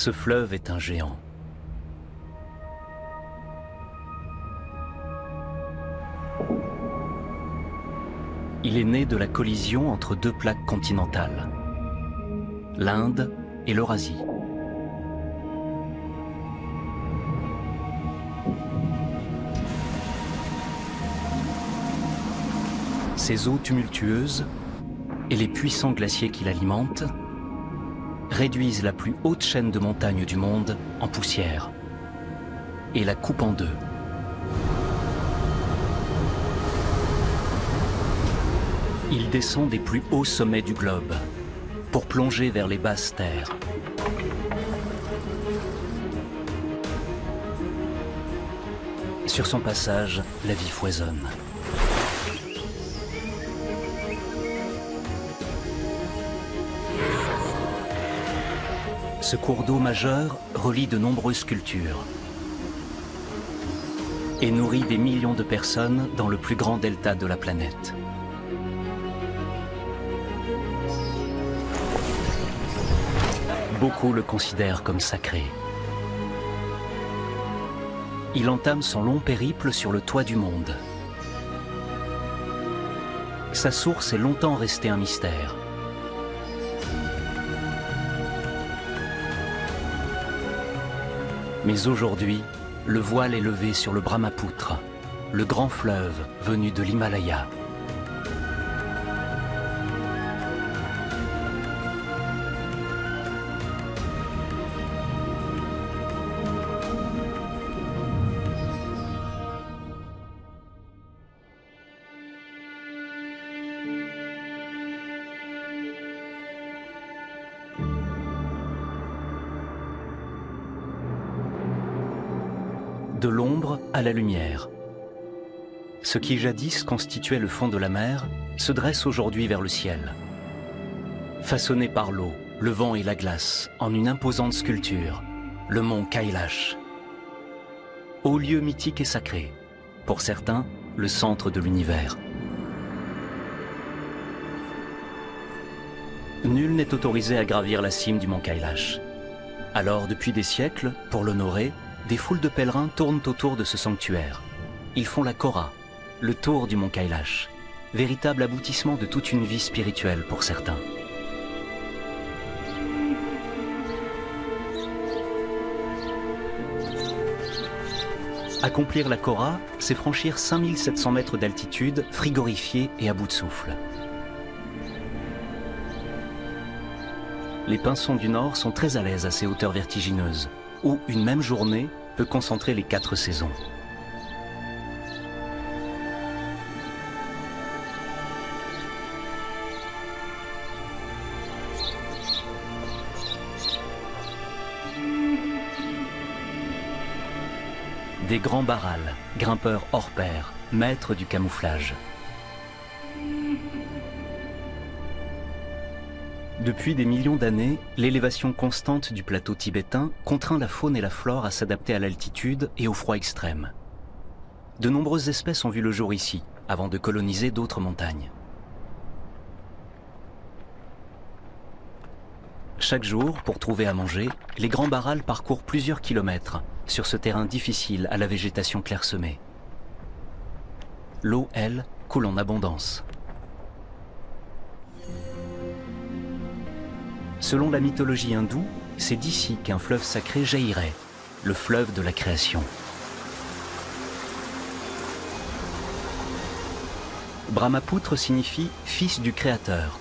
Ce fleuve est un géant. Il est né de la collision entre deux plaques continentales, l'Inde et l'Eurasie. Ses eaux tumultueuses et les puissants glaciers qui l'alimentent réduisent la plus haute chaîne de montagnes du monde en poussière et la coupent en deux. Il descend des plus hauts sommets du globe pour plonger vers les basses terres. Sur son passage, la vie foisonne. Ce cours d'eau majeur relie de nombreuses cultures et nourrit des millions de personnes dans le plus grand delta de la planète. Beaucoup le considèrent comme sacré. Il entame son long périple sur le toit du monde. Sa source est longtemps restée un mystère. Mais aujourd'hui, le voile est levé sur le Brahmapoutre, le grand fleuve venu de l'Himalaya. De l'ombre à la lumière. Ce qui jadis constituait le fond de la mer se dresse aujourd'hui vers le ciel. Façonné par l'eau, le vent et la glace en une imposante sculpture, le mont Kailash. Haut lieu mythique et sacré, pour certains, le centre de l'univers. Nul n'est autorisé à gravir la cime du mont Kailash. Alors, depuis des siècles, pour l'honorer, des foules de pèlerins tournent autour de ce sanctuaire. Ils font la Kora, le tour du mont Kailash, véritable aboutissement de toute une vie spirituelle pour certains. Accomplir la Kora, c'est franchir 5700 mètres d'altitude, frigorifiés et à bout de souffle. Les pinsons du Nord sont très à l'aise à ces hauteurs vertigineuses, où une même journée peut concentrer les 4 saisons. Des grands barals, grimpeurs hors pair, maîtres du camouflage. Depuis des millions d'années, l'élévation constante du plateau tibétain contraint la faune et la flore à s'adapter à l'altitude et au froid extrême. De nombreuses espèces ont vu le jour ici, avant de coloniser d'autres montagnes. Chaque jour, pour trouver à manger, les grands barals parcourent plusieurs kilomètres sur ce terrain difficile à la végétation clairsemée. L'eau, elle, coule en abondance. Selon la mythologie hindoue, c'est d'ici qu'un fleuve sacré jaillirait, le fleuve de la création. Brahmapoutre signifie « fils du Créateur »,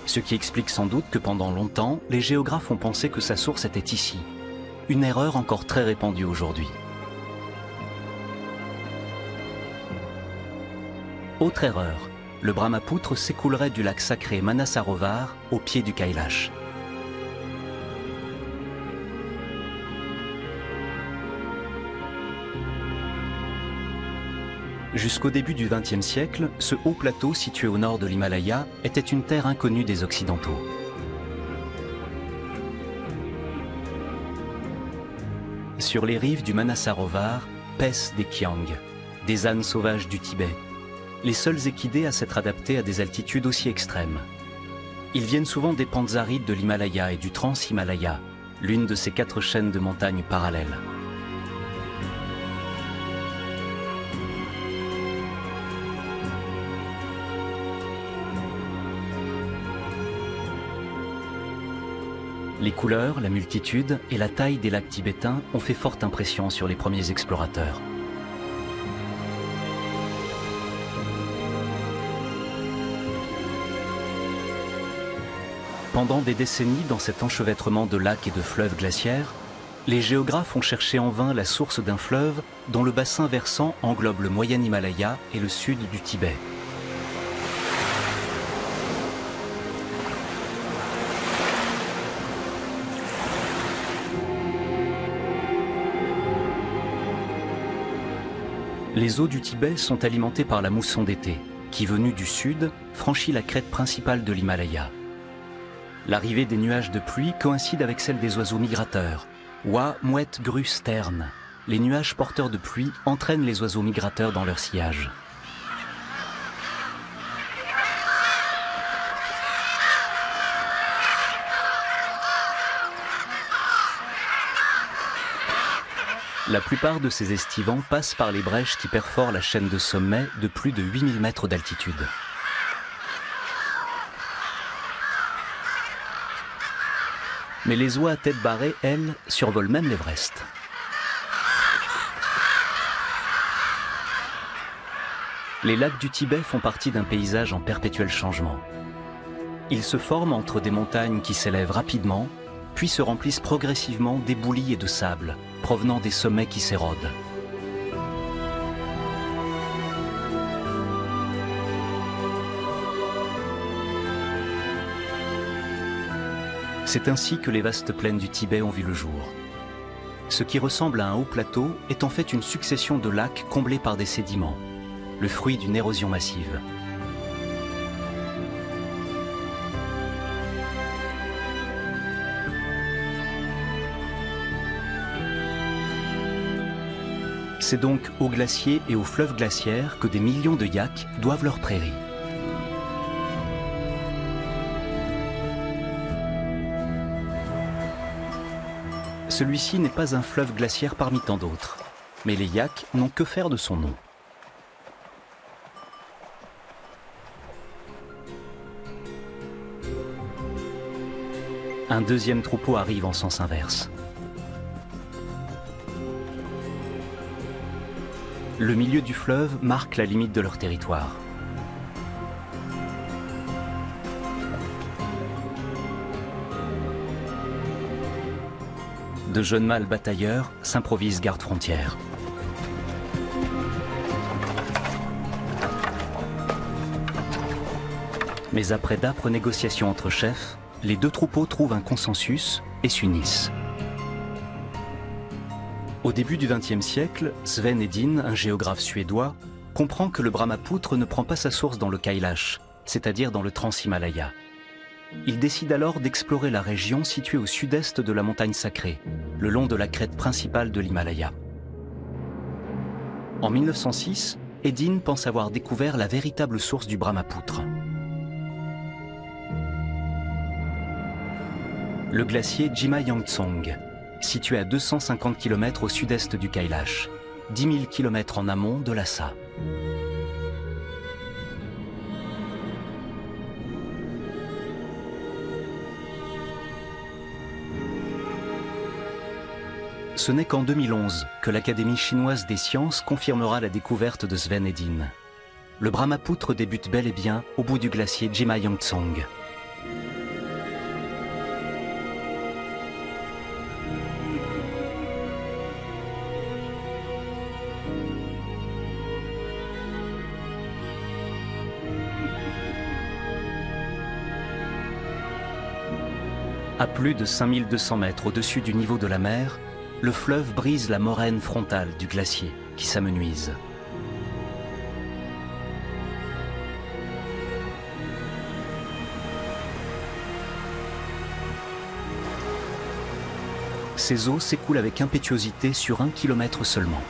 ce qui explique sans doute que pendant longtemps, les géographes ont pensé que sa source était ici. Une erreur encore très répandue aujourd'hui. Autre erreur, le Brahmapoutre s'écoulerait du lac sacré Manasarovar au pied du Kailash. Jusqu'au début du XXe siècle, ce haut plateau situé au nord de l'Himalaya était une terre inconnue des Occidentaux. Sur les rives du Manasarovar paissent des kiangs, des ânes sauvages du Tibet, les seuls équidés à s'être adaptés à des altitudes aussi extrêmes. Ils viennent souvent des pentes arides de l'Himalaya et du Trans-Himalaya, l'une de ces 4 chaînes de montagnes parallèles. Les couleurs, la multitude et la taille des lacs tibétains ont fait forte impression sur les premiers explorateurs. Pendant des décennies, dans cet enchevêtrement de lacs et de fleuves glaciaires, les géographes ont cherché en vain la source d'un fleuve dont le bassin versant englobe le moyen Himalaya et le sud du Tibet. Les eaux du Tibet sont alimentées par la mousson d'été, qui, venue du sud, franchit la crête principale de l'Himalaya. L'arrivée des nuages de pluie coïncide avec celle des oiseaux migrateurs. Oies, mouettes, grues, ternes. Les nuages porteurs de pluie entraînent les oiseaux migrateurs dans leur sillage. La plupart de ces estivants passent par les brèches qui perforent la chaîne de sommets de plus de 8000 mètres d'altitude. Mais les oies à tête barrée, elles, survolent même l'Everest. Les lacs du Tibet font partie d'un paysage en perpétuel changement. Ils se forment entre des montagnes qui s'élèvent rapidement, puis se remplissent progressivement d'éboulis et de sable, provenant des sommets qui s'érodent. C'est ainsi que les vastes plaines du Tibet ont vu le jour. Ce qui ressemble à un haut plateau est en fait une succession de lacs comblés par des sédiments, le fruit d'une érosion massive. C'est donc aux glaciers et aux fleuves glaciaires que des millions de yaks doivent leurs prairies. Celui-ci n'est pas un fleuve glaciaire parmi tant d'autres, mais les yaks n'ont que faire de son nom. Un deuxième troupeau arrive en sens inverse. Le milieu du fleuve marque la limite de leur territoire. De jeunes mâles batailleurs s'improvisent garde-frontières. Mais après d'âpres négociations entre chefs, les deux troupeaux trouvent un consensus et s'unissent. Au début du XXe siècle, Sven Hedin, un géographe suédois, comprend que le Brahmapoutre ne prend pas sa source dans le Kailash, c'est-à-dire dans le Trans-Himalaya. Il décide alors d'explorer la région située au sud-est de la montagne sacrée, le long de la crête principale de l'Himalaya. En 1906, Hedin pense avoir découvert la véritable source du Brahmapoutre. Le glacier Jima-Yangtsong, situé à 250 km au sud-est du Kailash, 10 000 km en amont de Lhasa. Ce n'est qu'en 2011 que l'Académie chinoise des sciences confirmera la découverte de Sven Hedin. Le Brahmapoutre débute bel et bien au bout du glacier Jima-Yangtsong. À plus de 5200 mètres au-dessus du niveau de la mer, le fleuve brise la moraine frontale du glacier qui s'amenuise. Ces eaux s'écoulent avec impétuosité sur 1 kilomètre seulement.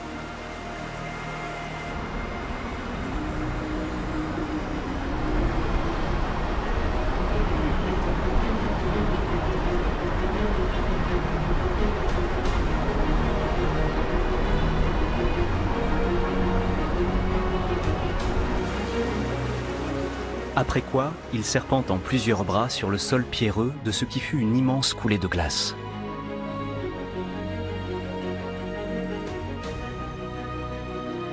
Après quoi, il serpente en plusieurs bras sur le sol pierreux de ce qui fut une immense coulée de glace.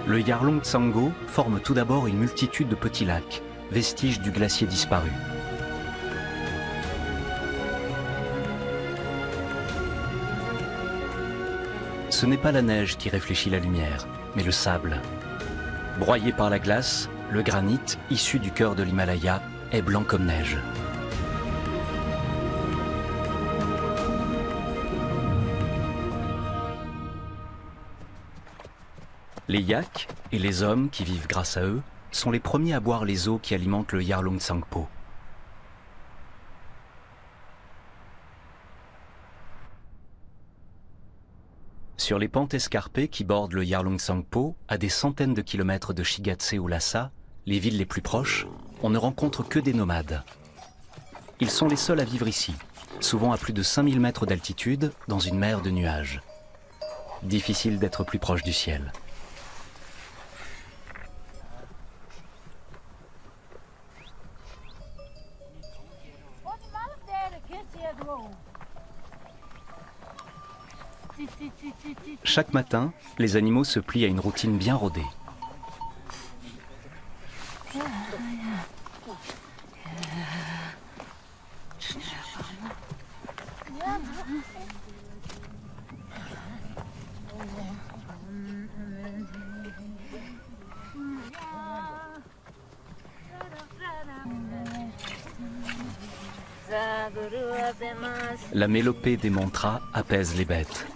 Le Yarlung Tsango forme tout d'abord une multitude de petits lacs, vestiges du glacier disparu. Ce n'est pas la neige qui réfléchit la lumière, mais le sable. Broyé par la glace, le granit, issu du cœur de l'Himalaya, est blanc comme neige. Les yaks et les hommes qui vivent grâce à eux sont les premiers à boire les eaux qui alimentent le Yarlung Tsangpo. Sur les pentes escarpées qui bordent le Yarlung Tsangpo, à des centaines de kilomètres de Shigatse ou Lhasa, les villes les plus proches, on ne rencontre que des nomades. Ils sont les seuls à vivre ici, souvent à plus de 5000 mètres d'altitude, dans une mer de nuages. Difficile d'être plus proche du ciel. Chaque matin, les animaux se plient à une routine bien rodée. La mélopée des mantras apaise les bêtes.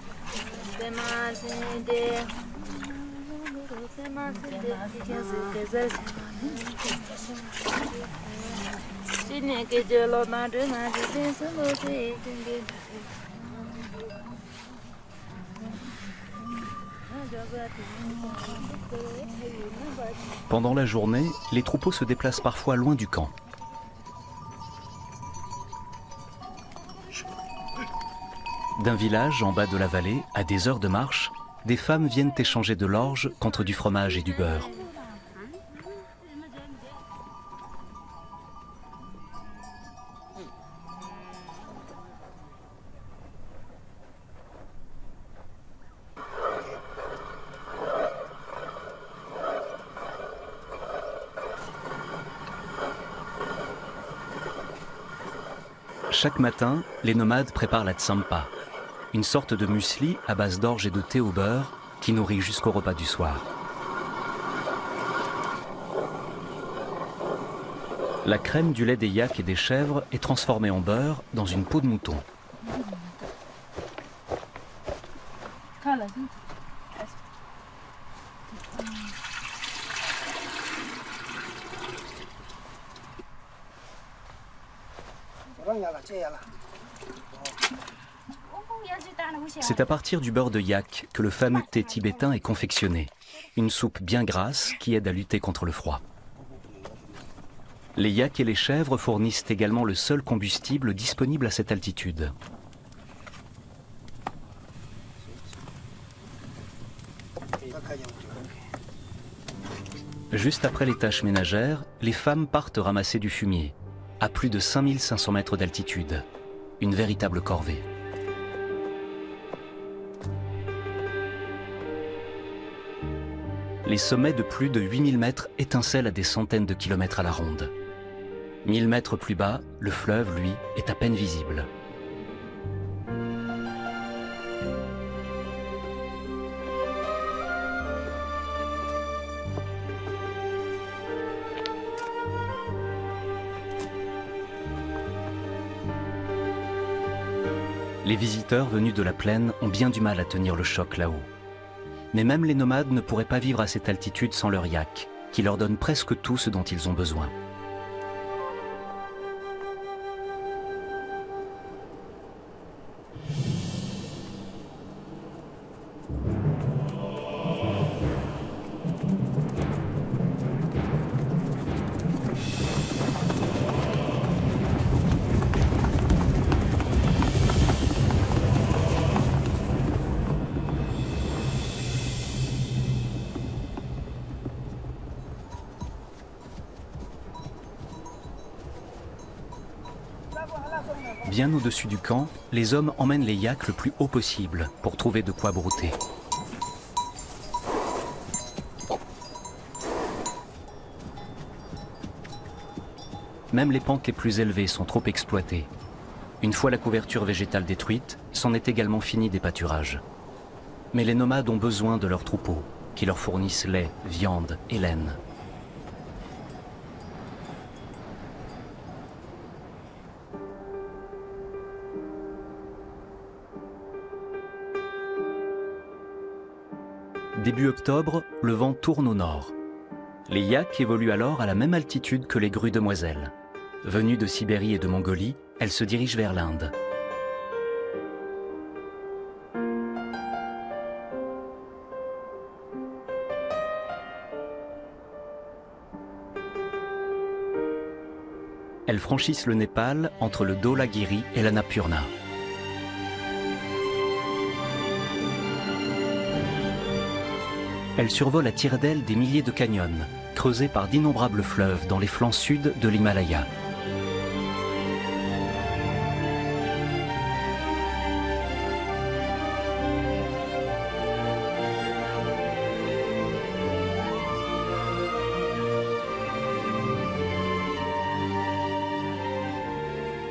Pendant la journée, les troupeaux se déplacent parfois loin du camp. D'un village en bas de la vallée, à des heures de marche, des femmes viennent échanger de l'orge contre du fromage et du beurre. Chaque matin, les nomades préparent la tsampa, une sorte de muesli à base d'orge et de thé au beurre qui nourrit jusqu'au repas du soir. La crème du lait des yaks et des chèvres est transformée en beurre dans une peau de mouton. C'est à partir du beurre de yak que le fameux thé tibétain est confectionné, une soupe bien grasse qui aide à lutter contre le froid. Les yaks et les chèvres fournissent également le seul combustible disponible à cette altitude. Juste après les tâches ménagères, les femmes partent ramasser du fumier, à plus de 5500 mètres d'altitude, une véritable corvée. Les sommets de plus de 8000 mètres étincellent à des centaines de kilomètres à la ronde. 1000 mètres plus bas, le fleuve, lui, est à peine visible. Les visiteurs venus de la plaine ont bien du mal à tenir le choc là-haut. Mais même les nomades ne pourraient pas vivre à cette altitude sans leur yak, qui leur donne presque tout ce dont ils ont besoin. Bien au-dessus du camp, les hommes emmènent les yaks le plus haut possible pour trouver de quoi brouter. Même les pentes les plus élevées sont trop exploitées. Une fois la couverture végétale détruite, c'en est également fini des pâturages. Mais les nomades ont besoin de leurs troupeaux, qui leur fournissent lait, viande et laine. Début octobre, le vent tourne au nord. Les yaks évoluent alors à la même altitude que les grues demoiselles. Venues de Sibérie et de Mongolie, elles se dirigent vers l'Inde. Elles franchissent le Népal entre le Dhaulagiri et l'Annapurna. Elles survolent à tire-d'aile des milliers de canyons, creusés par d'innombrables fleuves dans les flancs sud de l'Himalaya.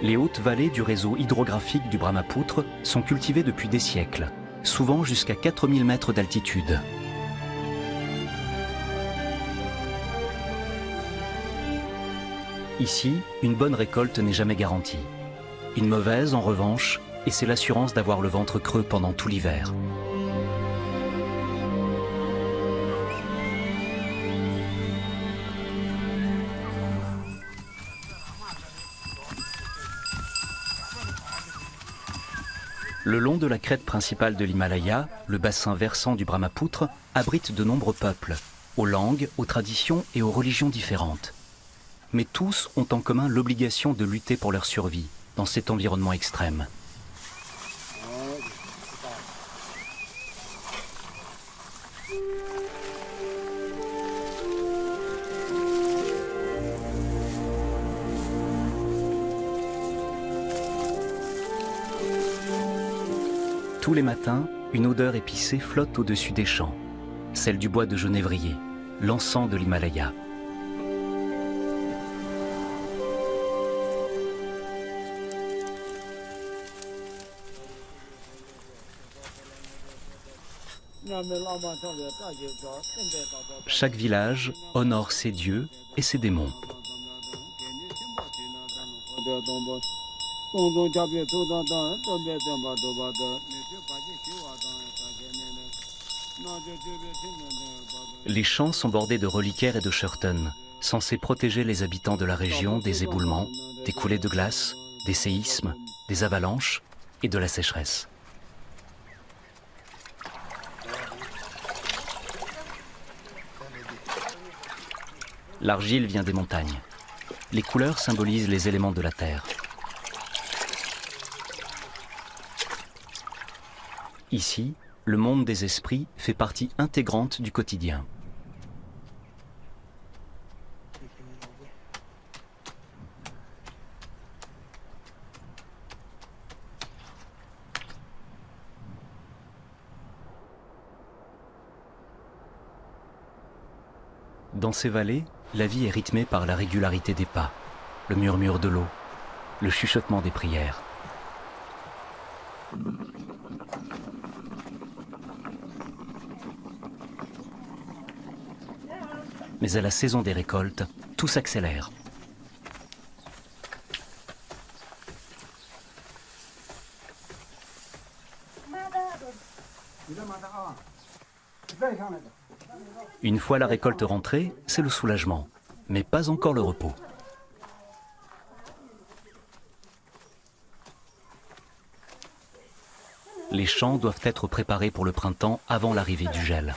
Les hautes vallées du réseau hydrographique du Brahmapoutre sont cultivées depuis des siècles, souvent jusqu'à 4000 mètres d'altitude. Ici, une bonne récolte n'est jamais garantie. Une mauvaise, en revanche, et c'est l'assurance d'avoir le ventre creux pendant tout l'hiver. Le long de la crête principale de l'Himalaya, le bassin versant du Brahmapoutre abrite de nombreux peuples, aux langues, aux traditions et aux religions différentes. Mais tous ont en commun l'obligation de lutter pour leur survie dans cet environnement extrême. Tous les matins, une odeur épicée flotte au-dessus des champs, celle du bois de genévrier, l'encens de l'Himalaya. Chaque village honore ses dieux et ses démons. Les champs sont bordés de reliquaires et de shirtens, censés protéger les habitants de la région des éboulements, des coulées de glace, des séismes, des avalanches et de la sécheresse. L'argile vient des montagnes. Les couleurs symbolisent les éléments de la terre. Ici, le monde des esprits fait partie intégrante du quotidien. Dans ces vallées, la vie est rythmée par la régularité des pas, le murmure de l'eau, le chuchotement des prières. Mais à la saison des récoltes, tout s'accélère. Une fois la récolte rentrée, c'est le soulagement, mais pas encore le repos. Les champs doivent être préparés pour le printemps avant l'arrivée du gel.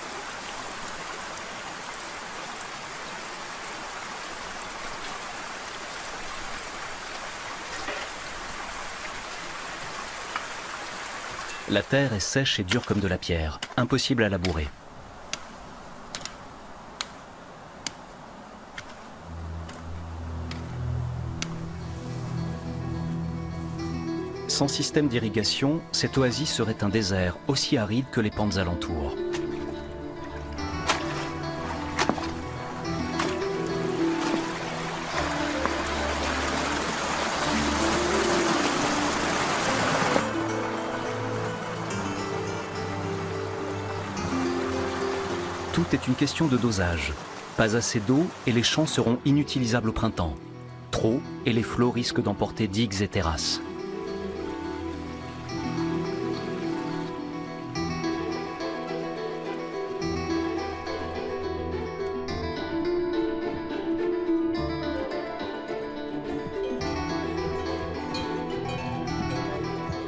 La terre est sèche et dure comme de la pierre, impossible à labourer. Sans système d'irrigation, cette oasis serait un désert aussi aride que les pentes alentours. Tout est une question de dosage. Pas assez d'eau et les champs seront inutilisables au printemps. Trop et les flots risquent d'emporter digues et terrasses.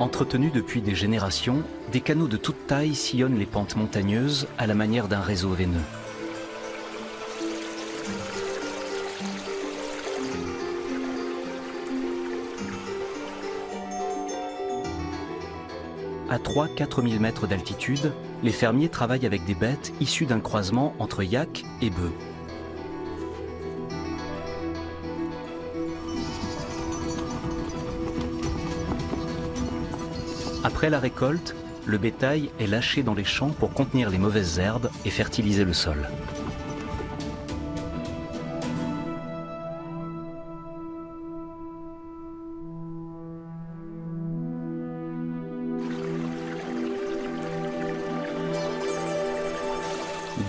Entretenus depuis des générations, des canaux de toute taille sillonnent les pentes montagneuses à la manière d'un réseau veineux. À 3-4 000 mètres d'altitude, les fermiers travaillent avec des bêtes issues d'un croisement entre yak et bœuf. Après la récolte, le bétail est lâché dans les champs pour contenir les mauvaises herbes et fertiliser le sol.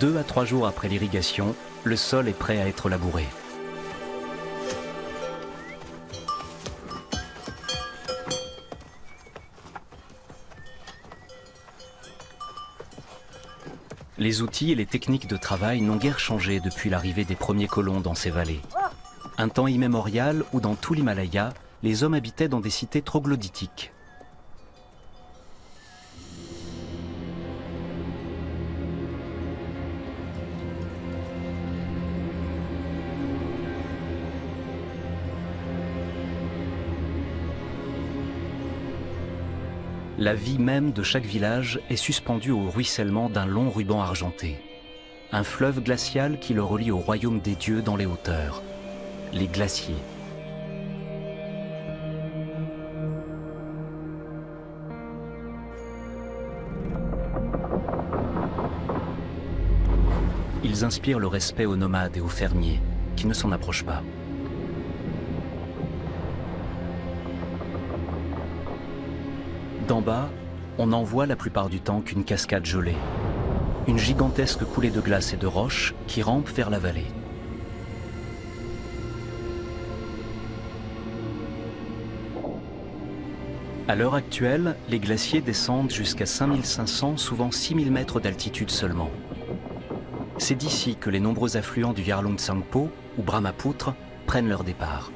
Deux à 3 jours après l'irrigation, le sol est prêt à être labouré. Les outils et les techniques de travail n'ont guère changé depuis l'arrivée des premiers colons dans ces vallées. Un temps immémorial où dans tout l'Himalaya, les hommes habitaient dans des cités troglodytiques. La vie même de chaque village est suspendue au ruissellement d'un long ruban argenté. Un fleuve glacial qui le relie au royaume des dieux dans les hauteurs, les glaciers. Ils inspirent le respect aux nomades et aux fermiers, qui ne s'en approchent pas. D'en bas, on n'en voit la plupart du temps qu'une cascade gelée. Une gigantesque coulée de glace et de roches qui rampe vers la vallée. À l'heure actuelle, les glaciers descendent jusqu'à 5500, souvent 6000 mètres d'altitude seulement. C'est d'ici que les nombreux affluents du Yarlung Tsangpo ou Brahmapoutre prennent leur départ.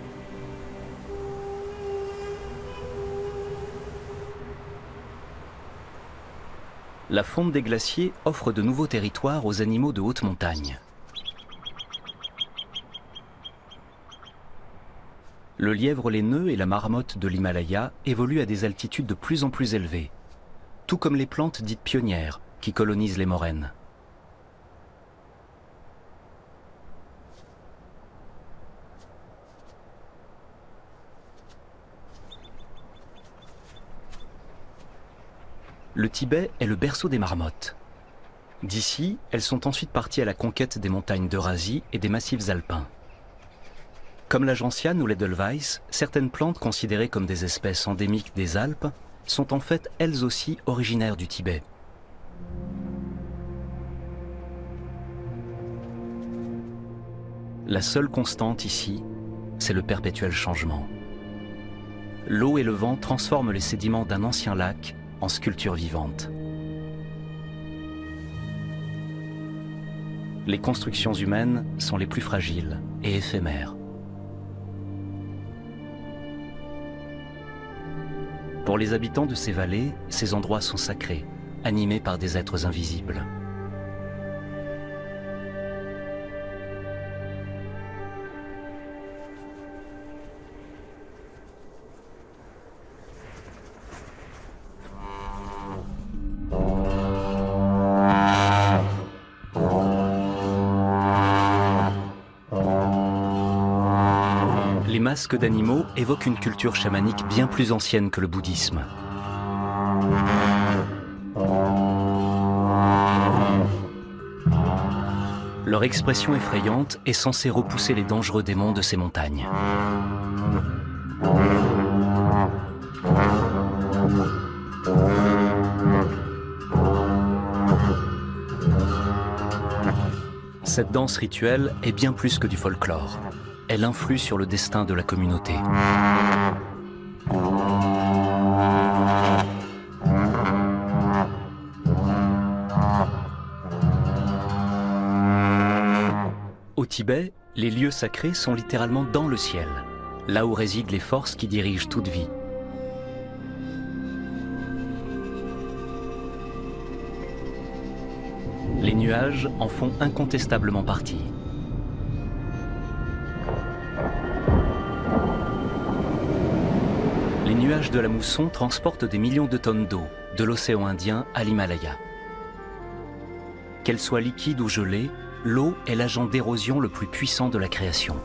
La fonte des glaciers offre de nouveaux territoires aux animaux de haute montagne. Le lièvre laineux et la marmotte de l'Himalaya évoluent à des altitudes de plus en plus élevées, tout comme les plantes dites pionnières qui colonisent les moraines. Le Tibet est le berceau des marmottes. D'ici, elles sont ensuite parties à la conquête des montagnes d'Eurasie et des massifs alpins. Comme la gentiane ou l'Edelweiss, certaines plantes considérées comme des espèces endémiques des Alpes sont en fait elles aussi originaires du Tibet. La seule constante ici, c'est le perpétuel changement. L'eau et le vent transforment les sédiments d'un ancien lac en sculpture vivante. Les constructions humaines sont les plus fragiles et éphémères. Pour les habitants de ces vallées, ces endroits sont sacrés, animés par des êtres invisibles. Les masques d'animaux évoquent une culture chamanique bien plus ancienne que le bouddhisme. Leur expression effrayante est censée repousser les dangereux démons de ces montagnes. Cette danse rituelle est bien plus que du folklore. Elle influe sur le destin de la communauté. Au Tibet, les lieux sacrés sont littéralement dans le ciel, là où résident les forces qui dirigent toute vie. Les nuages en font incontestablement partie. Les nuages de la mousson transportent des millions de tonnes d'eau, de l'océan Indien à l'Himalaya. Qu'elle soit liquide ou gelée, l'eau est l'agent d'érosion le plus puissant de la création.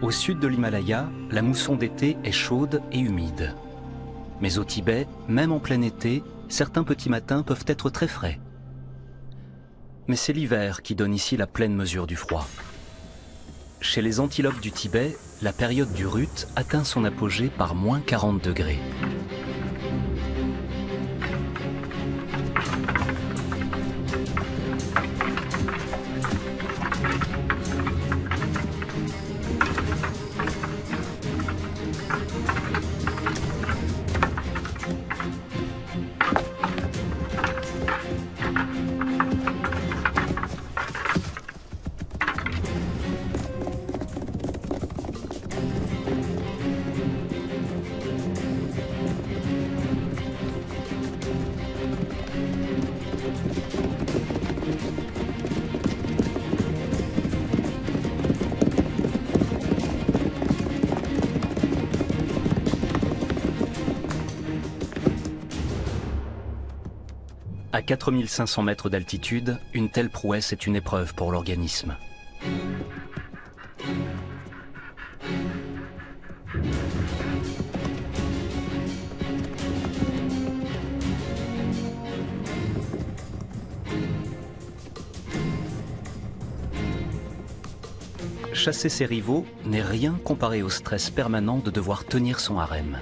Au sud de l'Himalaya, la mousson d'été est chaude et humide. Mais au Tibet, même en plein été, certains petits matins peuvent être très frais. Mais c'est l'hiver qui donne ici la pleine mesure du froid. Chez les antilopes du Tibet, la période du rut atteint son apogée par moins 40 degrés. À 4500 mètres d'altitude, une telle prouesse est une épreuve pour l'organisme. Chasser ses rivaux n'est rien comparé au stress permanent de devoir tenir son harem.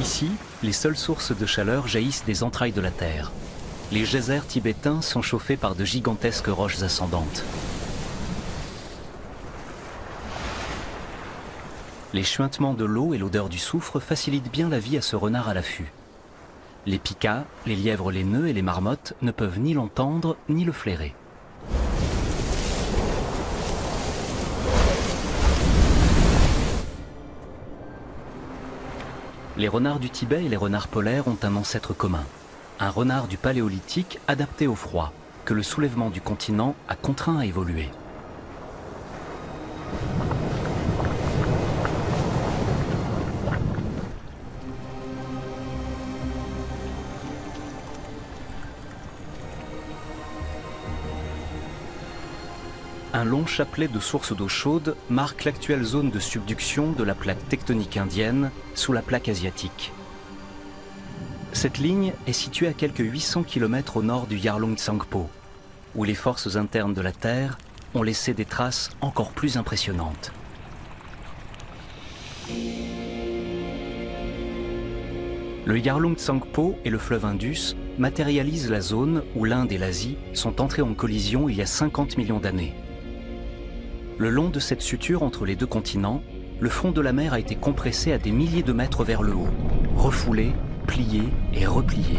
Ici, les seules sources de chaleur jaillissent des entrailles de la Terre. Les geysers tibétains sont chauffés par de gigantesques roches ascendantes. Les chuintements de l'eau et l'odeur du soufre facilitent bien la vie à ce renard à l'affût. Les pikas, les lièvres laineux et les marmottes ne peuvent ni l'entendre ni le flairer. Les renards du Tibet et les renards polaires ont un ancêtre commun. Un renard du Paléolithique adapté au froid, que le soulèvement du continent a contraint à évoluer. Un long chapelet de sources d'eau chaude marque l'actuelle zone de subduction de la plaque tectonique indienne sous la plaque asiatique. Cette ligne est située à quelques 800 km au nord du Yarlung Tsangpo, où les forces internes de la Terre ont laissé des traces encore plus impressionnantes. Le Yarlung Tsangpo et le fleuve Indus matérialisent la zone où l'Inde et l'Asie sont entrés en collision il y a 50 millions d'années. Le long de cette suture entre les deux continents, le fond de la mer a été compressé à des milliers de mètres vers le haut, refoulé, plié et replié.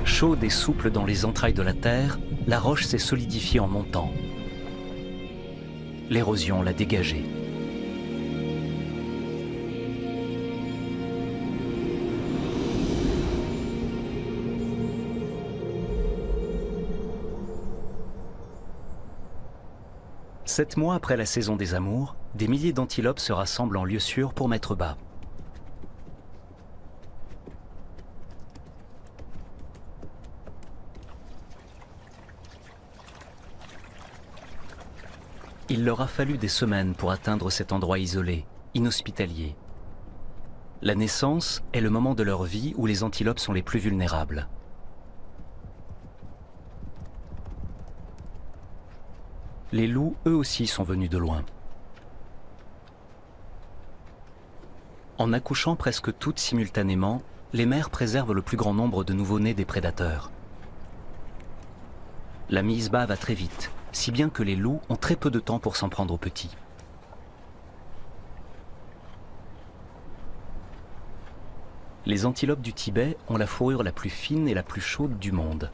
Chaude et souple dans les entrailles de la Terre, la roche s'est solidifiée en montant. L'érosion l'a dégagée. 7 mois après la saison des amours, des milliers d'antilopes se rassemblent en lieu sûr pour mettre bas. Il leur a fallu des semaines pour atteindre cet endroit isolé, inhospitalier. La naissance est le moment de leur vie où les antilopes sont les plus vulnérables. Les loups, eux aussi, sont venus de loin. En accouchant presque toutes simultanément, les mères préservent le plus grand nombre de nouveau-nés des prédateurs. La mise bas va très vite, si bien que les loups ont très peu de temps pour s'en prendre aux petits. Les antilopes du Tibet ont la fourrure la plus fine et la plus chaude du monde.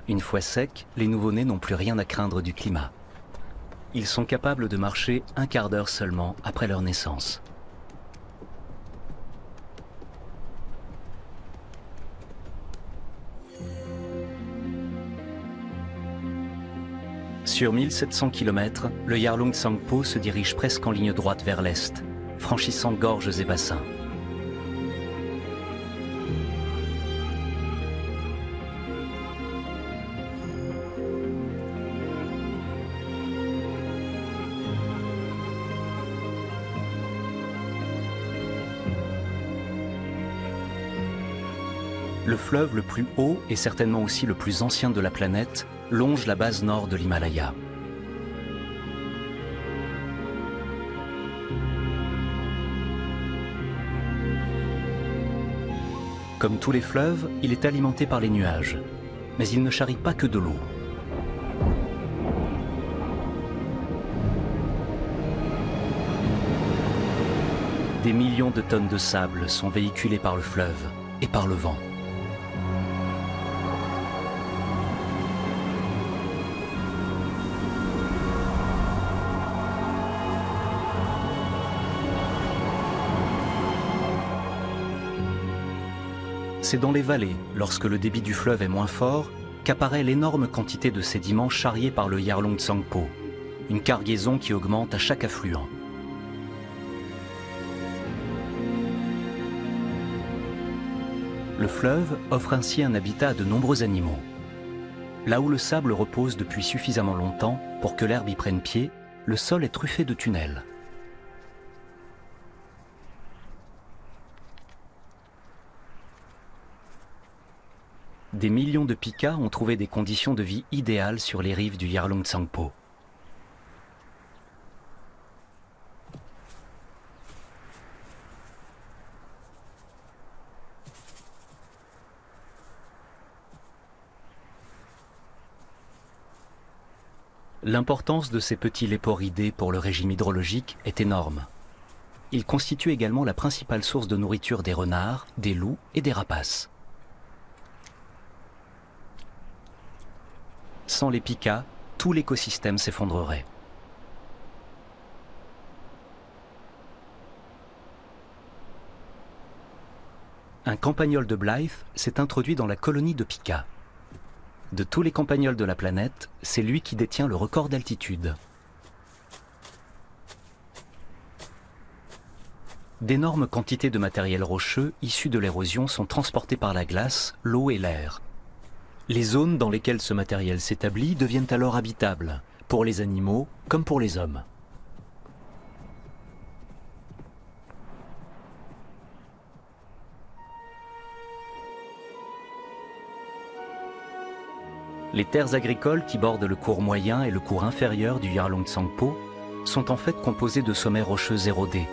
Une fois secs, les nouveau-nés n'ont plus rien à craindre du climat. Ils sont capables de marcher un quart d'heure seulement après leur naissance. Sur 1700 km, le Yarlung Tsangpo se dirige presque en ligne droite vers l'est, franchissant gorges et bassins. Le fleuve le plus haut et certainement aussi le plus ancien de la planète longe la base nord de l'Himalaya. Comme tous les fleuves, il est alimenté par les nuages, mais il ne charrie pas que de l'eau. Des millions de tonnes de sable sont véhiculées par le fleuve et par le vent. C'est dans les vallées, lorsque le débit du fleuve est moins fort, qu'apparaît l'énorme quantité de sédiments charriés par le Yarlung Tsangpo, une cargaison qui augmente à chaque affluent. Le fleuve offre ainsi un habitat à de nombreux animaux. Là où le sable repose depuis suffisamment longtemps pour que l'herbe y prenne pied, le sol est truffé de tunnels. Des millions de pikas ont trouvé des conditions de vie idéales sur les rives du Yarlung Tsangpo. L'importance de ces petits léporidés pour le régime hydrologique est énorme. Ils constituent également la principale source de nourriture des renards, des loups et des rapaces. Sans les pikas, tout l'écosystème s'effondrerait. Un campagnol de Blythe s'est introduit dans la colonie de pikas. De tous les campagnols de la planète, c'est lui qui détient le record d'altitude. D'énormes quantités de matériel rocheux issus de l'érosion sont transportés par la glace, l'eau et l'air. Les zones dans lesquelles ce matériel s'établit deviennent alors habitables, pour les animaux comme pour les hommes. Les terres agricoles qui bordent le cours moyen et le cours inférieur du Yarlung Tsangpo sont en fait composées de sommets rocheux érodés.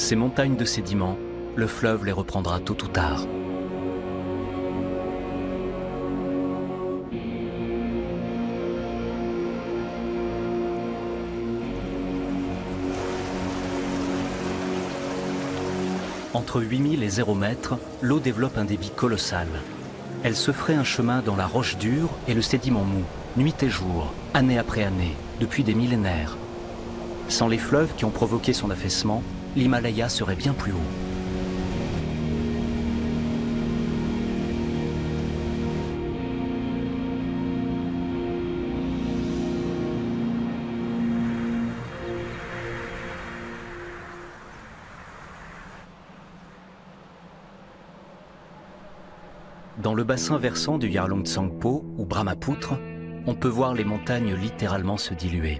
Ces montagnes de sédiments, le fleuve les reprendra tôt ou tard. Entre 8000 et 0 mètres, l'eau développe un débit colossal. Elle se ferait un chemin dans la roche dure et le sédiment mou, nuit et jour, année après année, depuis des millénaires. Sans les fleuves qui ont provoqué son affaissement, l'Himalaya serait bien plus haut. Dans le bassin versant du Yarlung Tsangpo, ou Brahmapoutre, on peut voir les montagnes littéralement se diluer.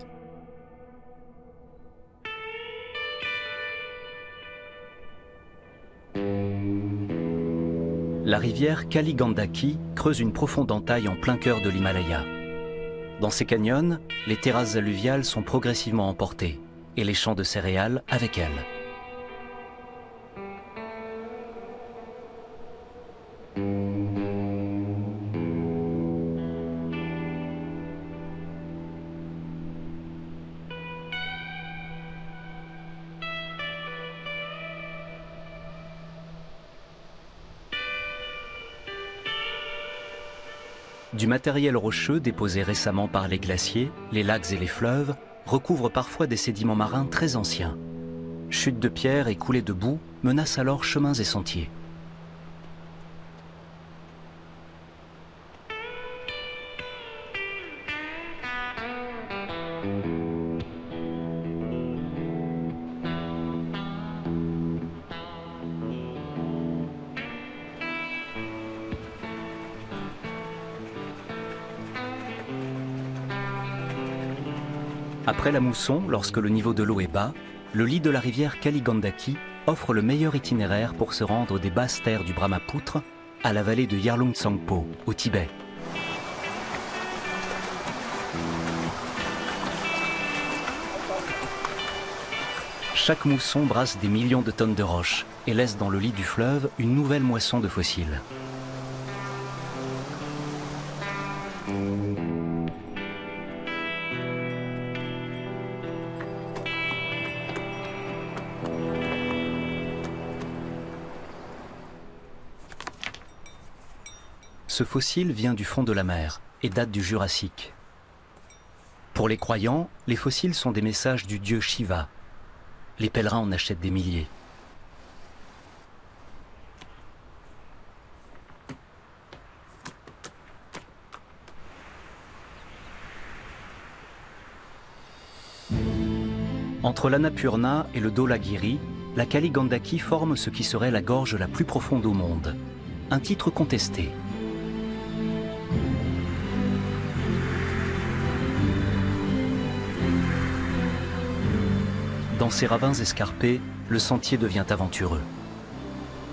La rivière Kali Gandaki creuse une profonde entaille en plein cœur de l'Himalaya. Dans ces canyons, les terrasses alluviales sont progressivement emportées, et les champs de céréales avec elles. Du matériel rocheux déposé récemment par les glaciers, les lacs et les fleuves recouvrent parfois des sédiments marins très anciens. Chutes de pierres et coulées de boue menacent alors chemins et sentiers. Après la mousson, lorsque le niveau de l'eau est bas, le lit de la rivière Kali Gandaki offre le meilleur itinéraire pour se rendre des basses terres du Brahmapoutre à la vallée de Yarlung Tsangpo, au Tibet. Chaque mousson brasse des millions de tonnes de roches et laisse dans le lit du fleuve une nouvelle moisson de fossiles. Ce fossile vient du fond de la mer et date du Jurassique. Pour les croyants, les fossiles sont des messages du dieu Shiva. Les pèlerins en achètent des milliers. Entre l'Annapurna et le Dholagiri, la Kali Gandaki forme ce qui serait la gorge la plus profonde au monde. Un titre contesté. Dans ces ravins escarpés, le sentier devient aventureux.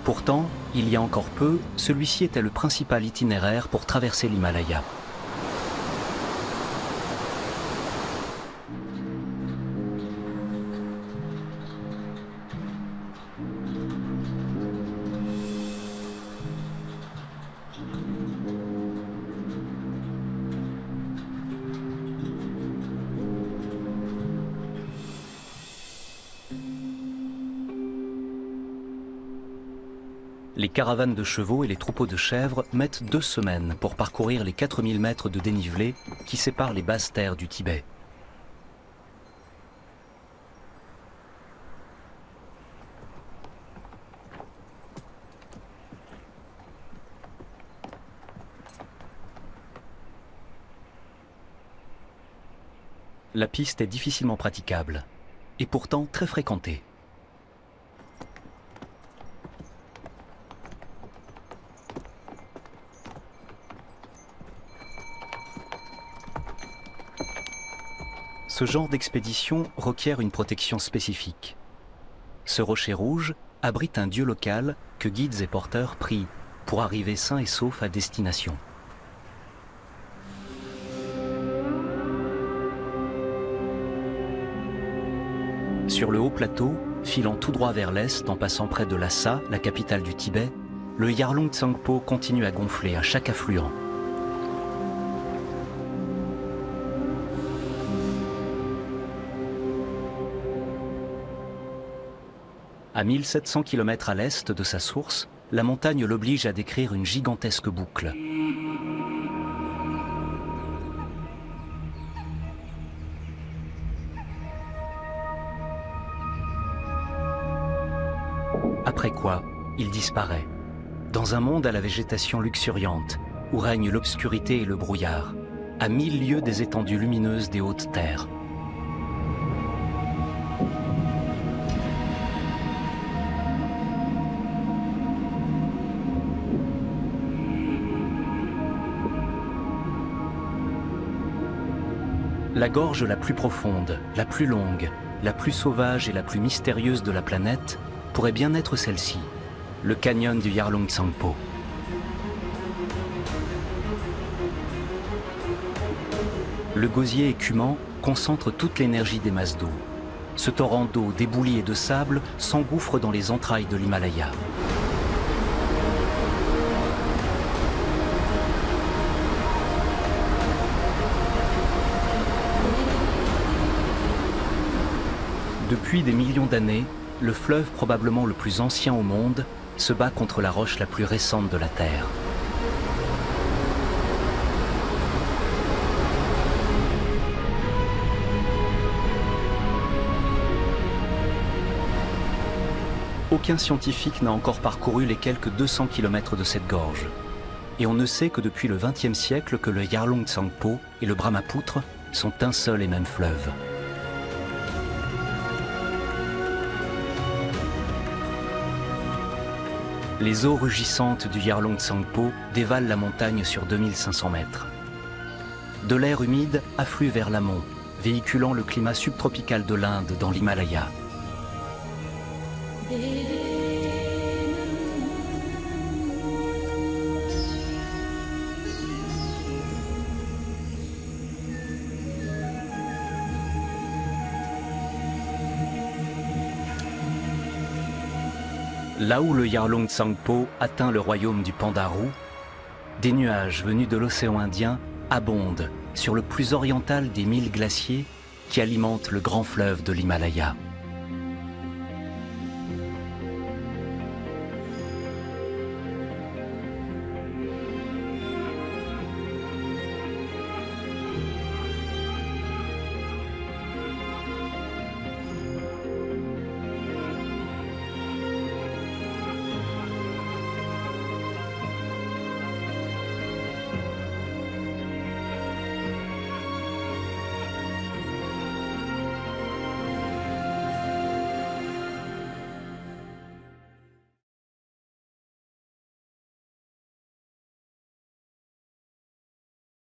Pourtant, il y a encore peu, celui-ci était le principal itinéraire pour traverser l'Himalaya. Les caravanes de chevaux et les troupeaux de chèvres mettent 2 semaines pour parcourir les 4000 mètres de dénivelé qui séparent les basses terres du Tibet. La piste est difficilement praticable et pourtant très fréquentée. Ce genre d'expédition requiert une protection spécifique. Ce rocher rouge abrite un dieu local que guides et porteurs prient pour arriver sains et saufs à destination. Sur le haut plateau, filant tout droit vers l'est en passant près de Lhasa, la capitale du Tibet, le Yarlung Tsangpo continue à gonfler à chaque affluent. À 1700 km à l'est de sa source, la montagne l'oblige à décrire une gigantesque boucle. après quoi, il disparaît, dans un monde à la végétation luxuriante, où règne l'obscurité et le brouillard, à 1000 lieues des étendues lumineuses des hautes terres. La gorge la plus profonde, la plus longue, la plus sauvage et la plus mystérieuse de la planète pourrait bien être celle-ci, le canyon du Yarlung Tsangpo. Le gosier écumant concentre toute l'énergie des masses d'eau. Ce torrent d'eau, d'éboulis et de sable s'engouffre dans les entrailles de l'Himalaya. Depuis des millions d'années, le fleuve probablement le plus ancien au monde se bat contre la roche la plus récente de la Terre. Aucun scientifique n'a encore parcouru les quelques 200 km de cette gorge. Et on ne sait que depuis le XXe siècle que le Yarlung Tsangpo et le Brahmapoutre sont un seul et même fleuve. Les eaux rugissantes du Yarlung Tsangpo dévalent la montagne sur 2500 mètres. De l'air humide afflue vers l'amont, véhiculant le climat subtropical de l'Inde dans l'Himalaya. Là où le Yarlung Tsangpo atteint le royaume du Pandaru, des nuages venus de l'océan Indien abondent sur le plus oriental des 1000 glaciers qui alimentent le grand fleuve de l'Himalaya.